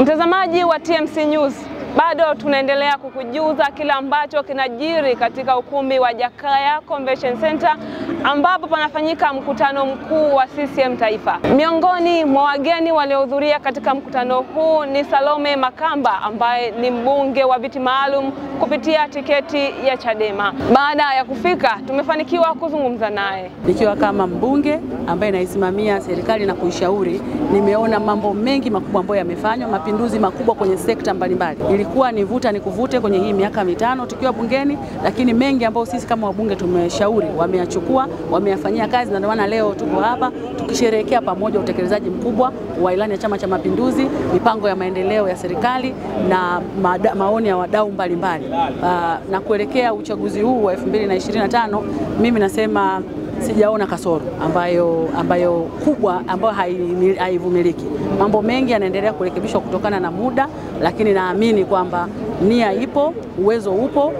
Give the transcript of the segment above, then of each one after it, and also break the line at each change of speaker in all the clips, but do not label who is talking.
Mtazamaji wa TMC News, bado tunaendelea kukujuza kila ambacho kinajiri katika ukumbi wa Jakaya Convention Center ambapo panafanyika mkutano mkuu wa CCM Taifa. Miongoni mwa wageni waliohudhuria katika mkutano huu ni Salome Makamba ambaye ni mbunge wa viti maalum kupitia tiketi ya Chadema. Baada ya kufika, tumefanikiwa kuzungumza naye.
Nikiwa kama mbunge ambaye naisimamia serikali na kuishauri, nimeona mambo mengi makubwa ambayo yamefanywa, mapinduzi makubwa kwenye sekta mbalimbali. Ilikuwa ni vuta ni kuvute kwenye hii miaka mitano tukiwa bungeni, lakini mengi ambayo sisi kama wabunge tumeshauri wameyachukua, wameyafanyia kazi, na ndio maana leo tuko hapa tukisherehekea pamoja utekelezaji mkubwa wa ilani ya Chama cha Mapinduzi, mipango ya maendeleo ya serikali na maoni ya wadau mbalimbali. Na kuelekea uchaguzi huu wa 2025, mimi nasema sijaona kasoro ambayo kubwa ambayo haivumiliki. Mambo mengi yanaendelea kurekebishwa kutokana na muda, lakini naamini kwamba nia ipo, uwezo upo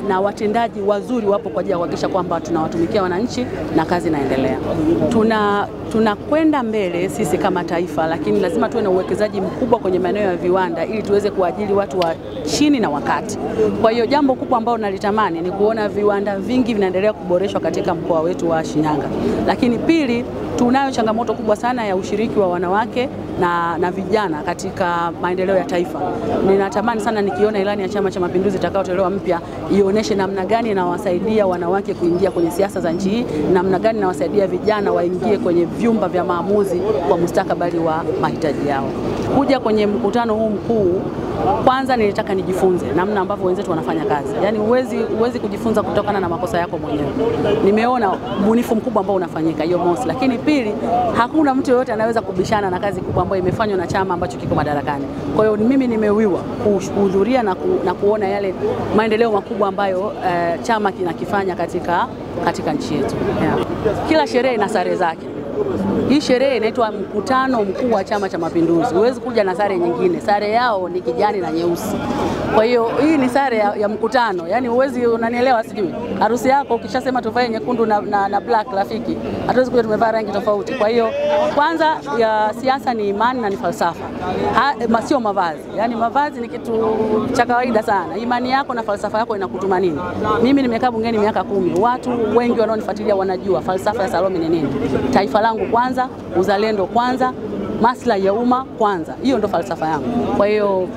na watendaji wazuri wapo kwa ajili ya kuhakikisha kwamba tunawatumikia wananchi na kazi inaendelea. Tunakwenda mbele sisi kama taifa, lakini lazima tuwe na uwekezaji mkubwa kwenye maeneo ya viwanda ili tuweze kuajiri watu wa chini na wakati. Kwa hiyo jambo kubwa ambalo nalitamani ni kuona viwanda vingi vinaendelea kuboreshwa katika mkoa wetu wa Shinyanga. Lakini pili, tunayo changamoto kubwa sana ya ushiriki wa wanawake na vijana katika maendeleo ya taifa. Ninatamani sana nikiona ilani ya Chama cha Mapinduzi itakayotolewa mpya ionyeshe namna gani inawasaidia wanawake kuingia kwenye siasa za nchi hii, namna gani inawasaidia vijana waingie kwenye vyumba vya maamuzi kwa mustakabali wa mahitaji yao. Kuja kwenye mkutano huu mkuu, kwanza nilitaka nijifunze namna ambavyo wenzetu wanafanya kazi. Yaani huwezi kujifunza kutokana na makosa yako mwenyewe. Nimeona ubunifu mkubwa ambao unafanyika, hiyo mosi. Lakini pili, hakuna mtu yoyote anaweza kubishana na kazi kubwa ambayo imefanywa na chama ambacho kiko madarakani. Kwa hiyo mimi nimewiwa kuhudhuria na kuona yale maendeleo makubwa ambayo chama kinakifanya katika nchi yetu. Yeah. Kila sherehe ina sare zake. Hii sherehe inaitwa mkutano mkuu wa Chama cha Mapinduzi. Huwezi kuja na sare nyingine. Sare yao ni kijani na nyeusi. Kwa hiyo hii ni sare ya mkutano. Yaani huwezi, unanielewa sijui. Harusi yako ukishasema tuvae nyekundu na black rafiki, hatuwezi kuja tumevaa rangi tofauti. Kwa hiyo kwanza ya siasa ni imani na ni falsafa. Sio mavazi. Yaani mavazi ni kitu cha kawaida sana. Imani yako na falsafa yako inakutuma nini? Mimi nimekaa bungeni miaka 10. Watu wengi wanaonifuatilia wanajua falsafa ya Salome ni nini. Taifa langu kwanza, uzalendo kwanza, maslahi ya umma kwanza. Hiyo ndo falsafa yangu. Kwa hiyo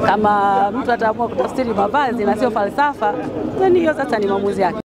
kama mtu ataamua kutafsiri mavazi na sio falsafa, hiyo sasa ni maamuzi yake.